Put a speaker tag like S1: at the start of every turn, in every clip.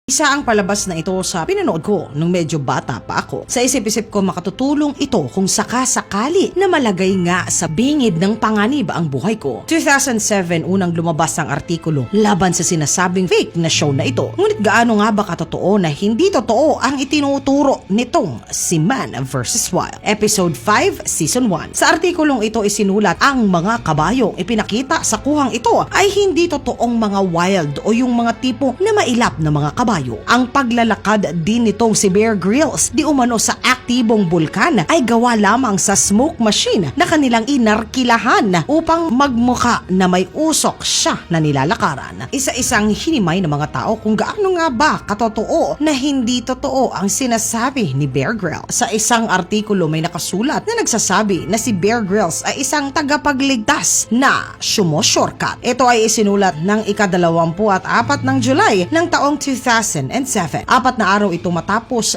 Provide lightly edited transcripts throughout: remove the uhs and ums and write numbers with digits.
S1: Isa ang palabas na ito sa pinanood ko nung medyo bata pa ako. Sa isip-isip ko makatutulong ito kung sakasakali na malagay nga sa bingid ng panganib ang buhay ko. 2007 unang lumabas ang artikulo laban sa sinasabing fake na show na ito. Ngunit gaano nga ba katotoo na hindi totoo ang itinuturo nitong si Man vs. Wild? Episode 5, Season 1. Sa artikulong ito isinulat ang mga kabayong ipinakita sa kuhang ito ay hindi totoong mga wild o yung mga tipo na mailap na mga kabayo. Ang paglalakad din nitong si Bear Grylls di umano sa aktibong bulkan ay gawa lamang sa smoke machine na kanilang inarkilahan upang magmukha na may usok siya na nilalakaran. Isa-isang hinimay ng mga tao kung gaano nga ba katotoo na hindi totoo ang sinasabi ni Bear Grylls. Sa isang artikulo may nakasulat na nagsasabi na si Bear Grylls ay isang tagapagligtas na sumo-shortcut. Ito ay isinulat ng ika-24 ng July ng taong 2007. 4 na araw ito matapos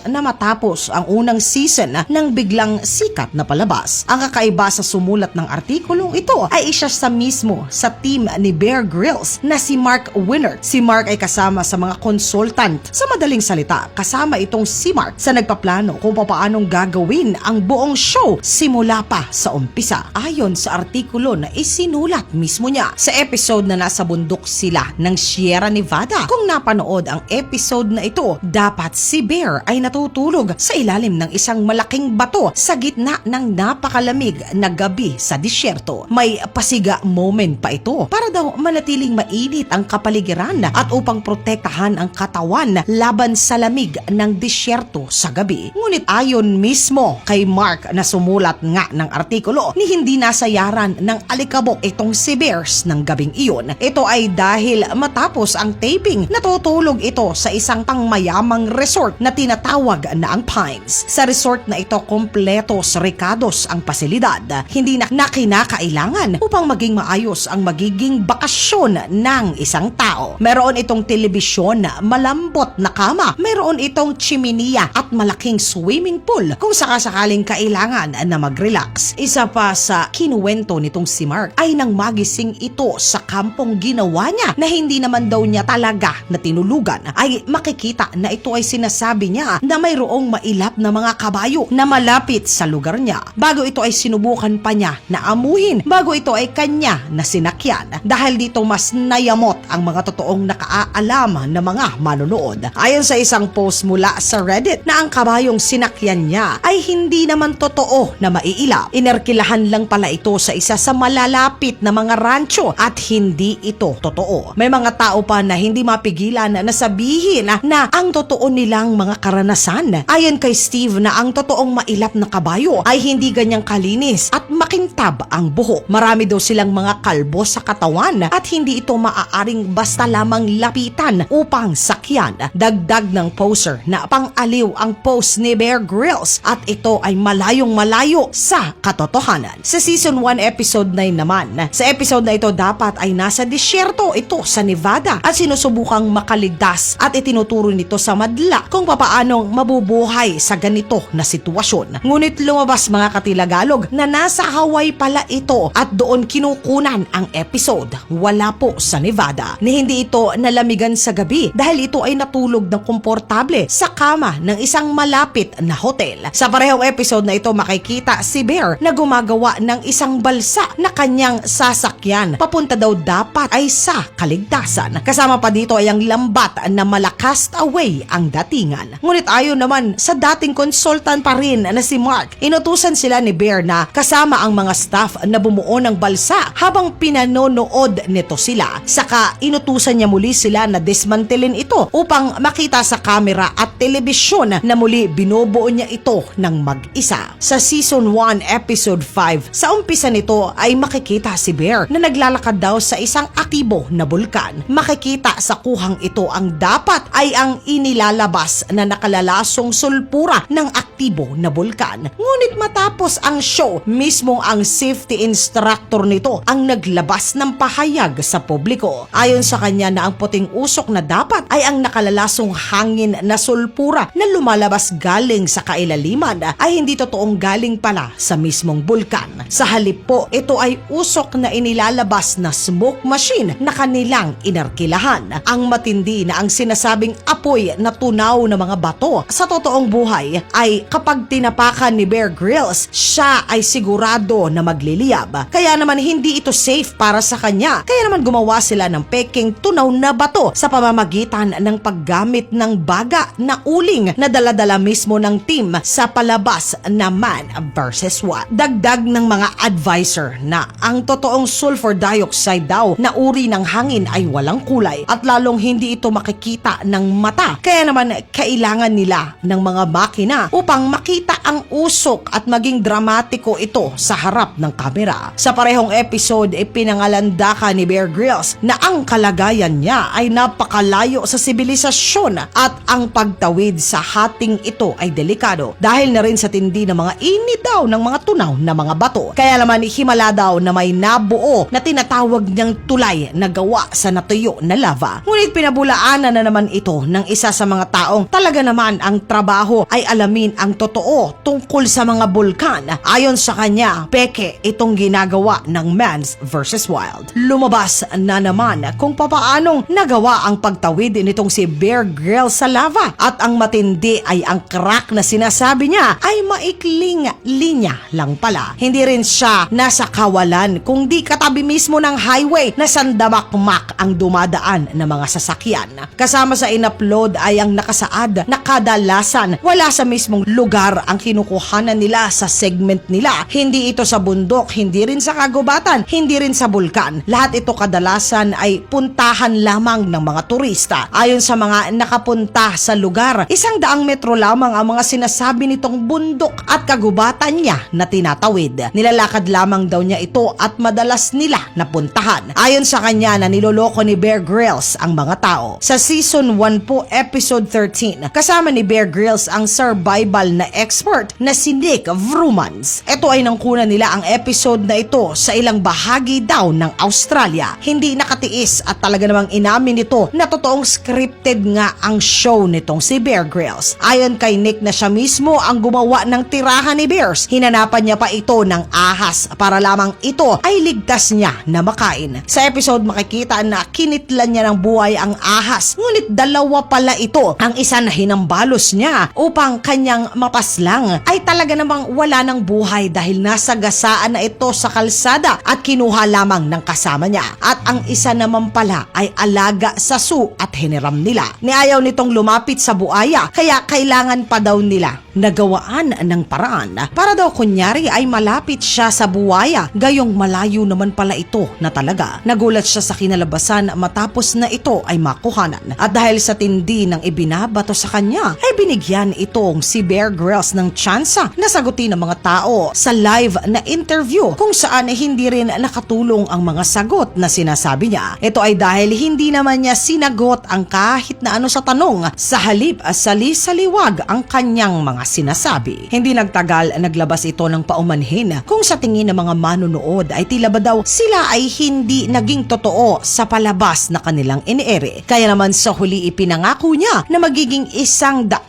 S1: ang unang season ng biglang sikat na palabas. Ang kakaiba sa sumulat ng artikulong ito ay isa sa mismo sa team ni Bear Grylls na si Mark Winner. Si Mark ay kasama sa mga consultant. Sa madaling salita, kasama itong si Mark sa nagpaplano kung paanong gagawin ang buong show simula pa sa umpisa. Ayon sa artikulo na isinulat mismo niya sa episode na nasa bundok sila ng Sierra Nevada. Kung napanood ang episode na ito, dapat si Bear ay natutulog sa ilalim ng isang malaking bato sa gitna ng napakalamig na gabi sa disyerto. May pasiga moment pa ito para daw manatiling mainit ang kapaligiran at upang protektahan ang katawan laban sa lamig ng disyerto sa gabi. Ngunit ayon mismo kay Mark na sumulat nga ng artikulo, ni hindi nasayaran ng alikabok itong si Bears ng gabing iyon. Ito ay dahil matapos ang taping, natutulog ito sa isang pangmayamang resort na tinatawag na ang Pines. Sa resort na ito, kompletos rekados ang pasilidad. Hindi na kinakailangan upang maging maayos ang magiging bakasyon ng isang tao. Meron itong telebisyon, malambot na kama, meron itong chiminiya at malaking swimming pool kung sakasakaling kailangan na mag-relax. Isa pa sa kinuwento nitong si Mark ay nang magising ito sa kampong ginawa niya na hindi naman daw niya talaga na tinulugan, ay makikita na ito ay sinasabi niya na mayroong mailap na mga kabayo na malapit sa lugar niya. Bago ito ay sinubukan pa niya na amuhin bago ito ay kanya na sinakyan. Dahil dito mas nayamot ang mga totoong nakaalam na mga manonood. Ayon sa isang post mula sa Reddit na ang kabayong sinakyan niya ay hindi naman totoo na maiilap. Inerkilahan lang pala ito sa isa sa malalapit na mga rancho at hindi ito totoo. May mga tao pa na hindi mapigilan na sabihin na ang totoo nilang mga karanasan. Ayon kay Steve na ang totoong mailap na kabayo ay hindi ganyang kalinis at makintab ang buhok. Marami daw silang mga kalbo sa katawan at hindi ito maaaring basta lamang lapitan upang sakyan. Dagdag ng poster na pang-aliw ang post ni Bear Grylls at ito ay malayong malayo sa katotohanan. Sa Season 1 Episode 9 naman, sa episode na ito dapat ay nasa disyerto ito sa Nevada at sinusubukang makaligtas at itinuturo nito sa madla kung papaanong mabubuhay sa ganito na sitwasyon. Ngunit lumabas mga katilagalog na nasa Hawaii pala ito at doon kinukunan ang episode. Wala po sa Nevada. Ni hindi ito nalamigan sa gabi dahil ito ay natulog ng komportable sa kama ng isang malapit na hotel. Sa parehong episode na ito makikita si Bear na gumagawa ng isang balsa na kanyang sasakyan. Papunta daw dapat ay sa kaligtasan. Kasama pa dito ay ang lambat na malakast away ang datingan. Ngunit ayon naman sa dating consultant pa rin na si Mark, inutusan sila ni Bear na kasama ang mga staff na bumuo ng balsa habang pinanonood nito sila. Saka inutusan niya muli sila na dismantelin ito upang makita sa kamera at telebisyon na muli binubuo niya ito ng mag-isa. Sa Season 1 Episode 5, sa umpisa nito ay makikita si Bear na naglalakad daw sa isang aktibo na bulkan. Makikita sa kuhang ito ang dapat ay ang inilalabas na nakalalasong sulpura ng aktibo aktibo na bulkan. Ngunit matapos ang show, mismo ang safety instructor nito ang naglabas ng pahayag sa publiko. Ayon sa kanya na ang puting usok na dapat ay ang nakalalasong hangin na sulpura na lumalabas galing sa kailaliman ay hindi totoong galing pala sa mismong bulkan. Sa halip po, ito ay usok na inilalabas na smoke machine na kanilang inarkilahan. Ang matindi na ang sinasabing apoy na tunaw na mga bato sa totoong buhay ay kapag tinapakan ni Bear Grylls, siya ay sigurado na magliliyab. Kaya naman hindi ito safe para sa kanya. Kaya naman gumawa sila ng peking tunaw na bato sa pamamagitan ng paggamit ng baga na uling na daladala mismo ng team sa palabas na Man vs. Wild. Dagdag ng mga advisor na ang totoong sulfur dioxide daw na uri ng hangin ay walang kulay at lalong hindi ito makikita ng mata. Kaya naman kailangan nila ng mga makina upang makita ang usok at maging dramatiko ito sa harap ng kamera. Sa parehong episode, ipinangalanda ni Bear Grylls na ang kalagayan niya ay napakalayo sa sibilisasyon at ang pagtawid sa hating ito ay delikado dahil na rin sa tindi ng mga init daw ng mga tunaw na mga bato. Kaya naman himala daw na may nabuo na tinatawag niyang tulay na gawa sa natuyo na lava. Ngunit pinabulaanan na naman ito ng isa sa mga taong talaga naman ang trabaho ay alamin ang totoo tungkol sa mga bulkan. Ayon sa kanya, peke itong ginagawa ng Man vs. Wild. Lumabas na naman kung papaanong nagawa ang pagtawid nitong si Bear Grylls sa lava at ang matindi ay ang crack na sinasabi niya ay maikling linya lang pala. Hindi rin siya nasa kawalan kundi katabi mismo ng highway na sandamakmak ang dumadaan ng mga sasakyan. Kasama sa in-upload ay ang nakasaad na kadalasan wala sa mismong lugar ang kinukuhanan nila sa segment nila. Hindi ito sa bundok, hindi rin sa kagubatan, hindi rin sa bulkan. Lahat ito kadalasan ay puntahan lamang ng mga turista. Ayon sa mga nakapunta sa lugar, 100 metro lamang ang mga sinasabi nitong bundok at kagubatan niya na tinatawid. Nilalakad lamang daw niya ito at madalas nila napuntahan. Ayon sa kanya na niloloko ni Bear Grylls ang mga tao. Sa season 1 po, episode 13, kasama ni Bear Grylls ang survival na expert na si Nick Vrumans. Ito ay nangkunan nila ang episode na ito sa ilang bahagi daw ng Australia. Hindi nakatiis at talaga namang inamin nito na totoong scripted nga ang show nitong si Bear Grylls. Ayon kay Nick na siya mismo ang gumawa ng tirahan ni Bears, hinanapan niya pa ito ng ahas para lamang ito ay ligtas niya na makain. Sa episode makikita na kinitlan niya ng buhay ang ahas, ngunit dalawa pala ito. Ang isa na hinambalos niya upang kanyang mapaslang ay talaga namang wala ng buhay dahil nasa gasaan na ito sa kalsada at kinuha lamang ng kasama niya. At ang isa naman pala ay alaga sa zoo at hiniram nila. Niayaw nitong lumapit sa buaya kaya kailangan pa daw nila nagawaan ng paraan para daw kunyari ay malapit siya sa buwaya, gayong malayo naman pala ito na talaga. Nagulat siya sa kinalabasan matapos na ito ay makuhanan at dahil sa tindi ng ibinabato sa kanya ay binigyan itong si Bear Grylls ng tsansa na sagutin ng mga tao sa live na interview kung saan hindi rin nakatulong ang mga sagot na sinasabi niya. Ito ay dahil hindi naman niya sinagot ang kahit na ano sa tanong, sa halip sali-saliwag ang kanyang mga sinasabi. Hindi nagtagal naglabas ito ng paumanhin kung sa tingin ng mga manunood ay tila ba daw sila ay hindi naging totoo sa palabas na kanilang iniere. Kaya naman sa huli ipinangako niya na magiging 100%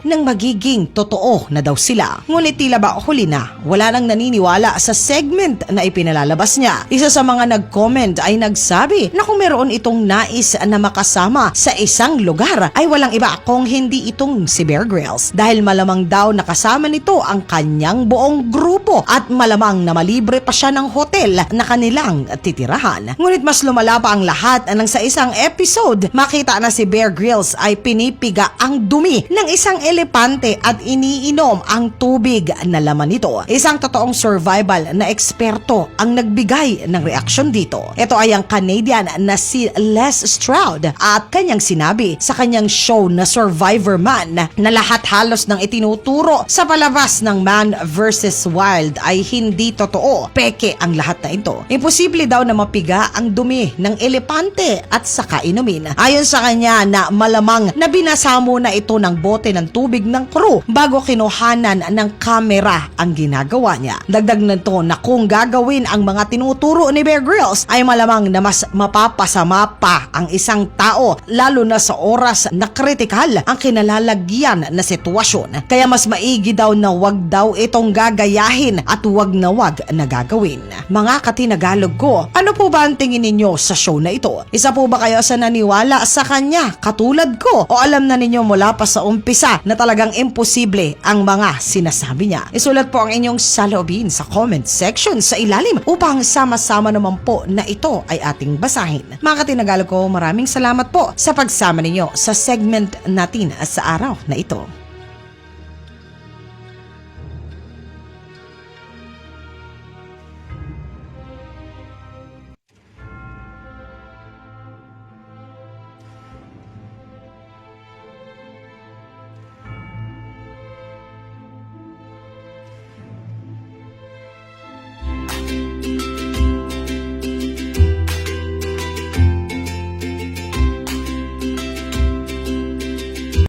S1: ng magiging totoo na daw sila. Ngunit tila ba huli na wala nang naniniwala sa segment na ipinalalabas niya. Isa sa mga nag-comment ay nagsabi na kung meron itong nais na makasama sa isang lugar ay walang iba kung hindi itong si Bear Grylls dahil malamang daw nakasama nito ang kanyang buong grupo at malamang na malibre pa siya ng hotel na kanilang titirahan. Ngunit mas lumala pa ang lahat nang sa isang episode makita na si Bear Grylls ay pinipiga ang dumi ng isang elepante at iniinom ang tubig na laman nito. Isang totoong survival na eksperto ang nagbigay ng reaksyon dito. Ito ay ang Canadian na si Les Stroud at kanyang sinabi sa kanyang show na Survivor Man na lahat halos ng itinuturo sa palabas ng Man vs. Wild ay hindi totoo. Peke ang lahat na ito. Imposible daw na mapiga ang dumi ng elepante at saka inumin. Ayon sa kanya na malamang na binasa muna ito ng bote ng tubig pakikinig ng crew bago kinuhanan ng kamera ang ginagawa niya. Dagdag nito na kung gagawin ang mga tinuturo ni Bear Grylls ay malamang na mas mapapasama pa ang isang tao, lalo na sa oras na kritikal ang kinalalagyan na sitwasyon. Kaya mas maigi daw na wag daw itong gagayahin at wag na gagawin. Mga katinagalog ko, ano po ba ang tingin ninyo sa show na ito? Isa po ba kayo sa naniwala sa kanya katulad ko, o alam na ninyo mula pa sa umpisa na talagang imposible ang mga sinasabi niya? Isulat po ang inyong saloobin sa comment section sa ilalim upang sama-sama naman po na ito ay ating basahin. Mga katinagalog ko, maraming salamat po sa pagsama ninyo sa segment natin sa araw na ito.